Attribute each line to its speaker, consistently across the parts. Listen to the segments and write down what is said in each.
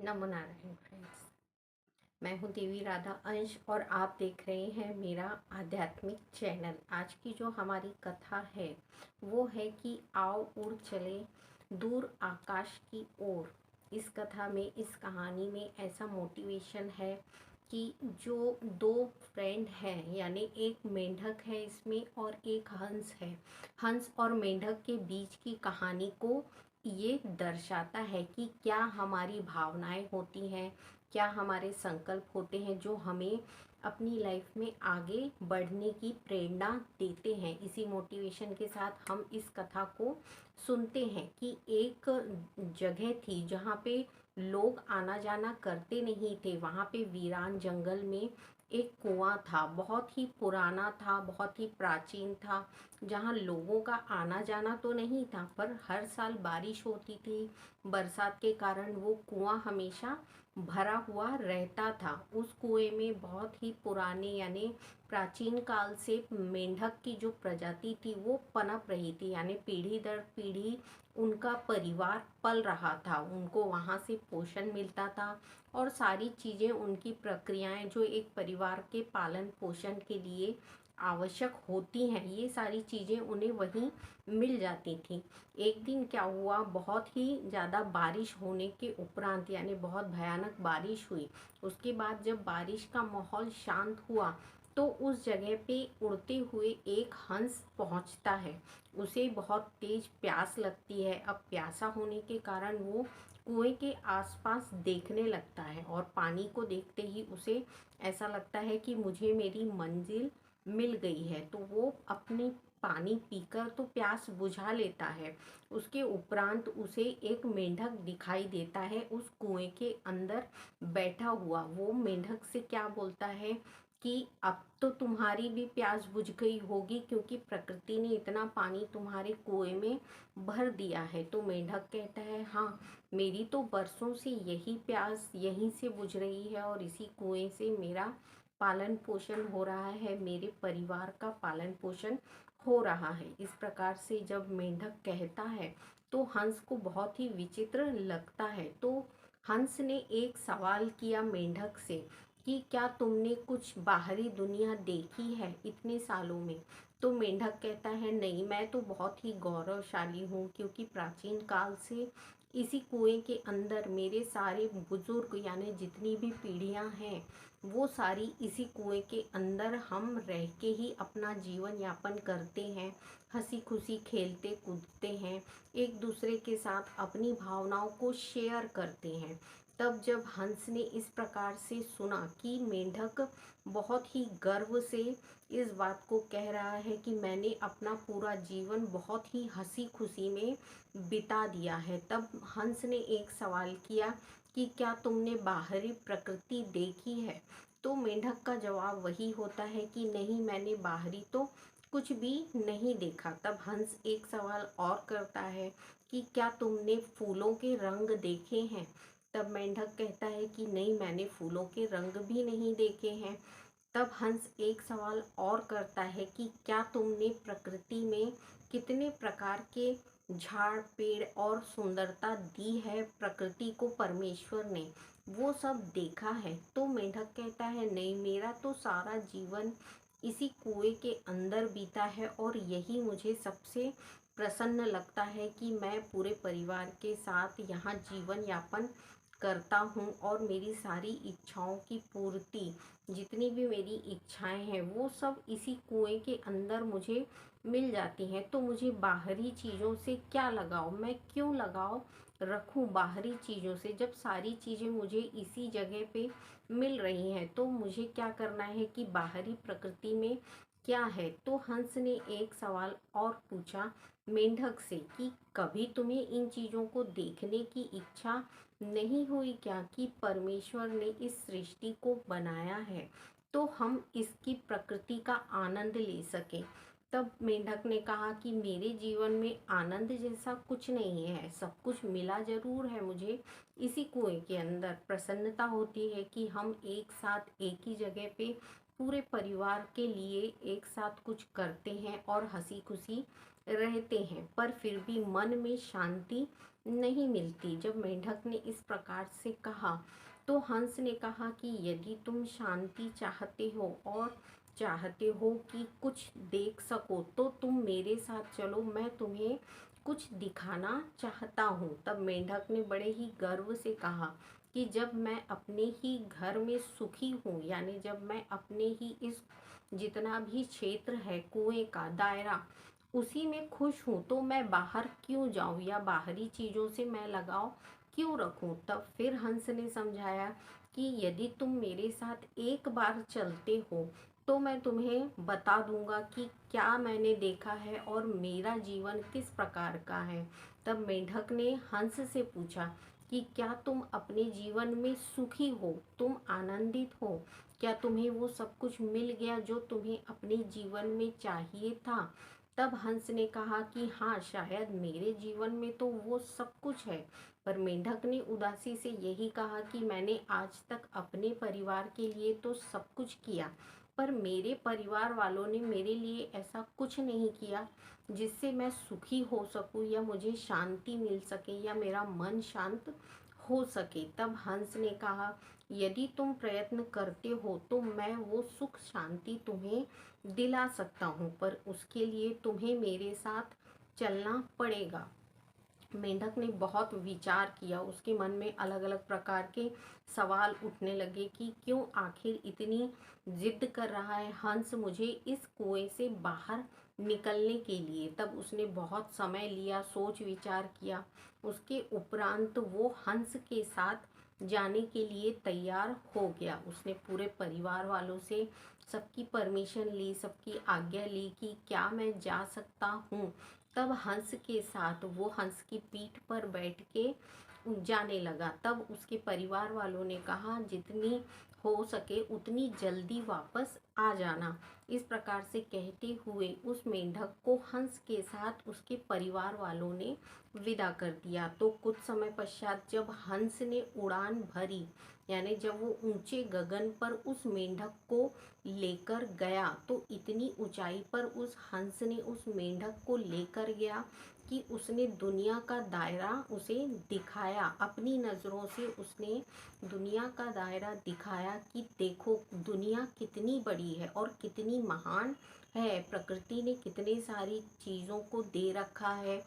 Speaker 1: नमो Narayan friends. मैं हूँ देवी राधा अंश और आप देख रहे हैं मेरा आध्यात्मिक चैनल। आज की जो हमारी कथा है वो है कि आओ उड़ चले दूर आकाश की ओर। इस कथा में, इस कहानी में ऐसा मोटिवेशन है कि जो दो फ्रेंड हैं, यानी एक मेंढक है इसमें और एक हंस है, हंस और मेंढक के बीच की कहानी को ये दर्शाता है कि क्या हमारी भावनाएं होती हैं, क्या हमारे संकल्प होते हैं जो हमें अपनी लाइफ में आगे बढ़ने की प्रेरणा देते हैं। इसी मोटिवेशन के साथ हम इस कथा को सुनते हैं कि एक जगह थी जहाँ पे लोग आना जाना करते नहीं थे। वहाँ पे वीरान जंगल में एक कुआं था, बहुत ही पुराना था, बहुत ही प्राचीन था, जहाँ लोगों का आना जाना तो नहीं था, पर हर साल बारिश होती थी। बरसात के कारण वो कुआं हमेशा भरा हुआ रहता था। उस कुएं में बहुत ही पुराने यानी प्राचीन काल से मेंढक की जो प्रजाति थी वो पनप रही थी, यानी पीढ़ी दर पीढ़ी उनका परिवार पल रहा था। उनको वहाँ से पोषण मिलता था और सारी चीज़ें, उनकी प्रक्रियाएं जो एक परिवार के पालन पोषण के लिए आवश्यक होती हैं, ये सारी चीज़ें उन्हें वहीं मिल जाती थी। एक दिन क्या हुआ, बहुत ही ज़्यादा बारिश होने के उपरांत, यानी बहुत भयानक बारिश हुई। उसके बाद जब बारिश का माहौल शांत हुआ तो उस जगह पे उड़ते हुए एक हंस पहुंचता है। उसे बहुत तेज प्यास लगती है। अब प्यासा होने के कारण वो कुएं के आसपास देखने लगता है और पानी को देखते ही उसे ऐसा लगता है कि मुझे मेरी मंजिल मिल गई है। तो वो अपनी पानी पीकर तो प्यास बुझा लेता है। उसके उपरांत उसे एक मेंढक दिखाई देता है उस कुएं के अंदर बैठा हुआ। वो मेंढक से क्या बोलता है कि अब तो तुम्हारी भी प्यास बुझ गई होगी, क्योंकि प्रकृति ने इतना पानी तुम्हारे कुएं में भर दिया है। तो मेंढक कहता है, हाँ, मेरी तो बरसों से यही प्यास यहीं से बुझ रही है और इसी कुएं से मेरा पालन पोषण हो रहा है, मेरे परिवार का पालन पोषण हो रहा है। इस प्रकार से जब मेंढक कहता है तो हंस को बहुत ही विचित्र लगता है। तो हंस ने एक सवाल किया मेंढक से कि क्या तुमने कुछ बाहरी दुनिया देखी है इतने सालों में। तो मेंढक कहता है, नहीं, मैं तो बहुत ही गौरवशाली हूँ, क्योंकि प्राचीन काल से इसी कुएं के अंदर मेरे सारे बुजुर्ग, यानी जितनी भी पीढ़ियां हैं, वो सारी इसी कुएं के अंदर हम रह के ही अपना जीवन यापन करते हैं। हंसी खुशी खेलते कूदते हैं, एक दूसरे के साथ अपनी भावनाओं को शेयर करते हैं। तब जब हंस ने इस प्रकार से सुना कि मेंढक बहुत ही गर्व से इस बात को कह रहा है कि मैंने अपना पूरा जीवन बहुत ही हंसी खुशी में बिता दिया है, तब हंस ने एक सवाल किया कि क्या तुमने बाहरी प्रकृति देखी है। तो मेंढक का जवाब वही होता है कि नहीं, मैंने बाहरी तो कुछ भी नहीं देखा। तब हंस एक सवाल और करता है कि क्या तुमने फूलों के रंग देखे हैं। तब मेंढक कहता है कि नहीं, मैंने फूलों के रंग भी नहीं देखे हैं। तब हंस एक सवाल और करता है कि क्या तुमने प्रकृति में कितने प्रकार के झाड़ पेड़ और सुंदरता दी है प्रकृति को परमेश्वर ने, वो सब देखा है। तो मेंढक कहता है, नहीं, मेरा तो सारा जीवन इसी कुएं के अंदर बीता है और यही मुझे सबसे प्रसन्न लगता है कि मैं पूरे परिवार के साथ यहाँ जीवन यापन करता हूँ और मेरी सारी इच्छाओं की पूर्ति, जितनी भी मेरी इच्छाएं हैं, वो सब इसी कुएं के अंदर मुझे मिल जाती हैं। तो मुझे बाहरी चीज़ों से क्या लगाव, मैं क्यों लगाव रखूं बाहरी चीज़ों से, जब सारी चीज़ें मुझे इसी जगह पे मिल रही हैं। तो मुझे क्या करना है कि बाहरी प्रकृति में क्या है। तो हंस ने एक सवाल और पूछा मेंढक से कि कभी तुम्हें इन चीज़ों को देखने की इच्छा नहीं हुई क्या, कि परमेश्वर ने इस सृष्टि को बनाया है तो हम इसकी प्रकृति का आनंद ले सकें। तब मेंढक ने कहा कि मेरे जीवन में आनंद जैसा कुछ नहीं है, सब कुछ मिला जरूर है मुझे इसी कुएं के अंदर। प्रसन्नता होती है कि हम एक साथ एक ही जगह पे पूरे परिवार के लिए एक साथ कुछ करते हैं और हंसी खुशी रहते हैं, पर फिर भी मन में शांति नहीं मिलती। जब मेंढक ने इस प्रकार से कहा तो हंस ने कहा कि यदि तुम शांति चाहते हो और चाहते हो कि कुछ देख सको तो तुम मेरे साथ चलो, मैं तुम्हें कुछ दिखाना चाहता हूँ। तब मेंढक ने बड़े ही गर्व से कहा कि जब मैं अपने ही घर में सुखी हूँ, यानी जब मैं अपने ही इस जितना भी क्षेत्र है कुएं का दायरा उसी में खुश हूँ, तो मैं बाहर क्यों जाऊँ या बाहरी चीज़ों से मैं लगाव क्यों रखूँ। तब फिर हंस ने समझाया कि यदि तुम मेरे साथ एक बार चलते हो तो मैं तुम्हें बता दूंगा कि क्या मैंने देखा है और मेरा जीवन किस प्रकार का है। तब मेंढक ने हंस से पूछा कि क्या तुम अपने जीवन में सुखी हो, तुम आनंदित हो, क्या तुम्हें वो सब कुछ मिल गया जो तुम्हें अपने जीवन में चाहिए था। तब हंस ने कहा कि हाँ, शायद मेरे जीवन में तो वो सब कुछ है। पर मेंढक ने उदासी से यही कहा कि मैंने आज तक अपने परिवार के लिए तो सब कुछ किया, पर मेरे परिवार वालों ने मेरे लिए ऐसा कुछ नहीं किया जिससे मैं सुखी हो सकूं या मुझे शांति मिल सके या मेरा मन शांत हो सके। तब हंस ने कहा यदि तुम प्रयत्न करते हो तो मैं वो सुख शांति तुम्हें दिला सकता हूँ, पर उसके लिए तुम्हें मेरे साथ चलना पड़ेगा। मेंढक ने बहुत विचार किया, उसके मन में अलग अलग प्रकार के सवाल उठने लगे कि क्यों आखिर इतनी जिद कर रहा है हंस मुझे इस कुएं से बाहर निकलने के लिए। तब उसने बहुत समय लिया, सोच विचार किया। उसके उपरांत वो हंस के साथ जाने के लिए तैयार हो गया। उसने पूरे परिवार वालों से सबकी परमिशन ली, सबकी आज्ञा ली कि क्या मैं जा सकता हूँ। तब हंस के साथ वो हंस की पीठ पर बैठ के जाने लगा। तब उसके परिवार वालों ने कहा जितनी हो सके उतनी जल्दी वापस आ जाना। इस प्रकार से कहते हुए उस मेंढक को हंस के साथ उसके परिवार वालों ने विदा कर दिया। तो कुछ समय पश्चात जब हंस ने उड़ान भरी, यानी जब वो ऊंचे गगन पर उस मेंढक को लेकर गया, तो इतनी ऊंचाई पर उस हंस ने उस मेंढक को लेकर गया कि उसने दुनिया का दायरा उसे दिखाया। अपनी नज़रों से उसने दुनिया का दायरा दिखाया कि देखो दुनिया कितनी बड़ी है और कितनी महान है। प्रकृति ने कितनी सारी चीज़ों को दे रखा है।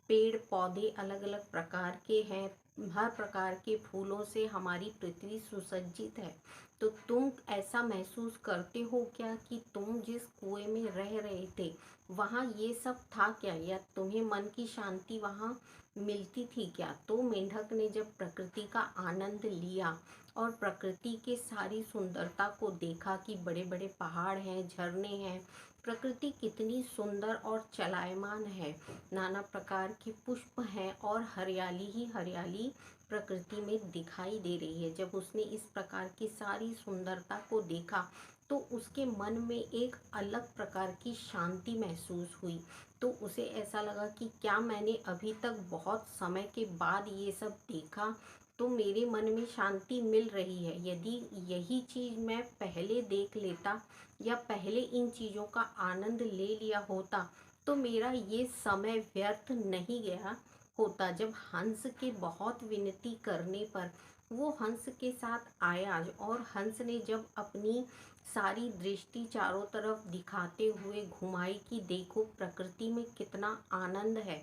Speaker 1: पेड़ पौधे अलग अलग प्रकार के हैं, हर प्रकार के फूलों से हमारी पृथ्वी सुसज्जित है। तो तुम ऐसा महसूस करते हो क्या कि तुम जिस कुएं में रह रहे थे वहाँ ये सब था क्या, या तुम्हें मन की शांति वहाँ मिलती थी क्या। तो मेंढक ने जब प्रकृति का आनंद लिया और प्रकृति के सारी सुंदरता को देखा कि बड़े बड़े पहाड़ हैं, झरने हैं, प्रकृति कितनी सुंदर और चलायमान है, नाना प्रकार के पुष्प हैं और हरियाली ही हरियाली प्रकृति में दिखाई दे रही है। जब उसने इस प्रकार की सारी सुंदरता को देखा तो उसके मन में एक अलग प्रकार की शांति महसूस हुई। तो उसे ऐसा लगा कि क्या मैंने अभी तक बहुत समय के बाद ये सब देखा, तो मेरे मन में शांति मिल रही है। यदि यही चीज़ मैं पहले देख लेता या पहले इन चीज़ों का आनंद ले लिया होता तो मेरा ये समय व्यर्थ नहीं गया होता। जब हंस के बहुत विनती करने पर वो हंस के साथ आया और हंस ने जब अपनी सारी दृष्टि चारों तरफ दिखाते हुए घुमाई कि देखो प्रकृति में कितना आनंद है,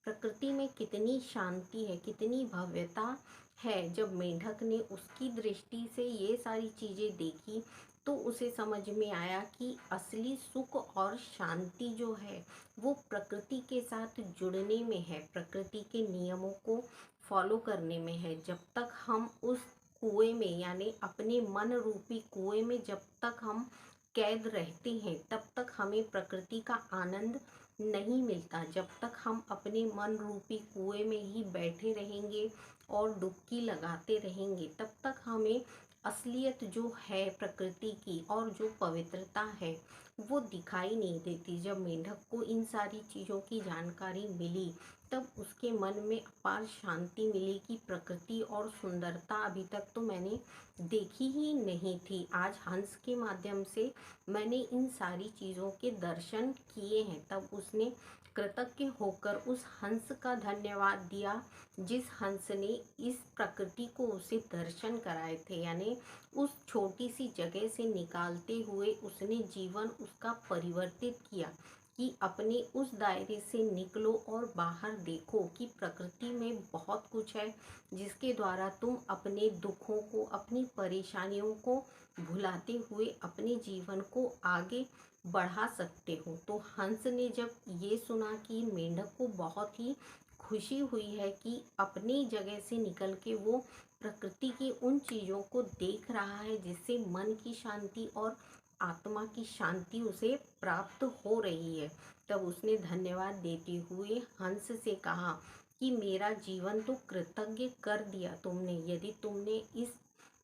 Speaker 1: प्रकृति में कितनी शांति है, कितनी भव्यता है। जब मेंढक ने उसकी दृष्टि से ये सारी चीज़ें देखी तो उसे समझ में आया कि असली सुख और शांति जो है वो प्रकृति के साथ जुड़ने में है, प्रकृति के नियमों को फॉलो करने में है। जब तक हम उस कुएं में यानी अपने मन रूपी कुएं में जब तक हम कैद रहते हैं तब तक हमें प्रकृति का आनंद नहीं मिलता। जब तक हम अपने मन रूपी कुएं में ही बैठे रहेंगे और डुबकी लगाते रहेंगे तब तक हमें असलियत जो है प्रकृति की और जो पवित्रता है वो दिखाई नहीं देती। जब मेंढक को इन सारी चीज़ों की जानकारी मिली तब उसके मन में अपार शांति मिली कि प्रकृति और सुंदरता अभी तक तो मैंने देखी ही नहीं थी। आज हंस के माध्यम से मैंने इन सारी चीज़ों के दर्शन किए हैं। तब उसने कृतज्ञ होकर उस हंस का धन्यवाद दिया जिस हंस ने इस प्रकृति को उसे दर्शन कराए थे। यानी उस छोटी सी जगह से निकालते हुए उसने जीवन उसका परिवर्तित किया कि अपने उस दायरे से निकलो और बाहर देखो कि प्रकृति में बहुत कुछ है जिसके द्वारा तुम अपने दुखों को, अपनी परेशानियों को भुलाते हुए अपने जीवन को आगे बढ़ा सकते हो। तो हंस ने जब ये सुना कि मेंढक को बहुत ही खुशी हुई है कि अपनी जगह से निकल के वो प्रकृति की उन चीज़ों को देख रहा है जिससे मन की शांति और आत्मा की शांति उसे प्राप्त हो रही है, तब उसने धन्यवाद देते हुए हंस से कहा कि मेरा जीवन तो कृतज्ञ कर दिया तुमने। यदि तुमने इस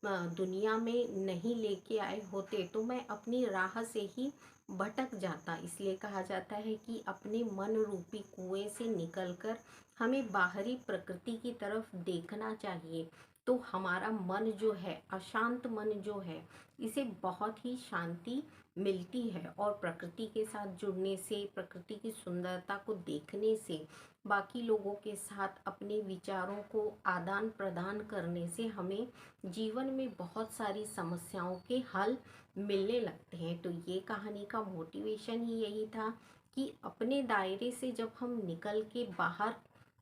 Speaker 1: दुनिया में नहीं लेके आए होते तो मैं अपनी राह से ही भटक जाता। इसलिए कहा जाता है कि अपने मन रूपी कुएं से निकलकर हमें बाहरी प्रकृति की तरफ देखना चाहिए। तो हमारा मन जो है, अशांत मन जो है, इसे बहुत ही शांति मिलती है। और प्रकृति के साथ जुड़ने से, प्रकृति की सुंदरता को देखने से, बाकी लोगों के साथ अपने विचारों को आदान प्रदान करने से हमें जीवन में बहुत सारी समस्याओं के हल मिलने लगते हैं। तो ये कहानी का मोटिवेशन ही यही था कि अपने दायरे से जब हम निकल के बाहर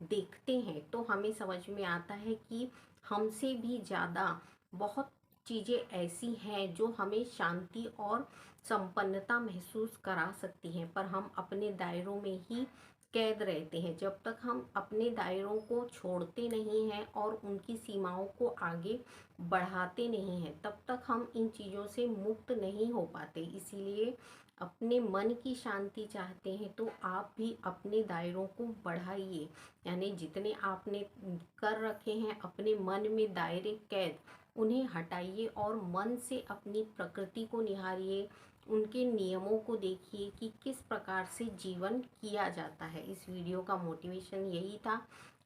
Speaker 1: देखते हैं तो हमें समझ में आता है कि हमसे भी ज़्यादा बहुत चीज़ें ऐसी हैं जो हमें शांति और संपन्नता महसूस करा सकती हैं, पर हम अपने दायरों में ही कैद रहते हैं। जब तक हम अपने दायरों को छोड़ते नहीं हैं और उनकी सीमाओं को आगे बढ़ाते नहीं हैं, तब तक हम इन चीज़ों से मुक्त नहीं हो पाते। इसीलिए अपने मन की शांति चाहते हैं तो आप भी अपने दायरों को बढ़ाइए। यानी जितने आपने कर रखे हैं अपने मन में दायरे कैद, उन्हें हटाइए और मन से अपनी प्रकृति को निहारिए, उनके नियमों को देखिए कि किस प्रकार से जीवन किया जाता है। इस वीडियो का मोटिवेशन यही था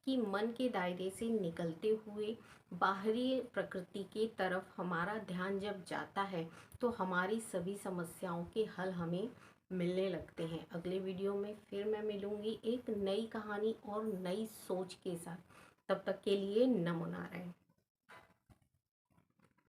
Speaker 1: कि मन के दायरे से निकलते हुए बाहरी प्रकृति की तरफ हमारा ध्यान जब जाता है तो हमारी सभी समस्याओं के हल हमें मिलने लगते हैं। अगले वीडियो में फिर मैं मिलूंगी एक नई कहानी और नई सोच के साथ। तब तक के लिए नमो नारायण।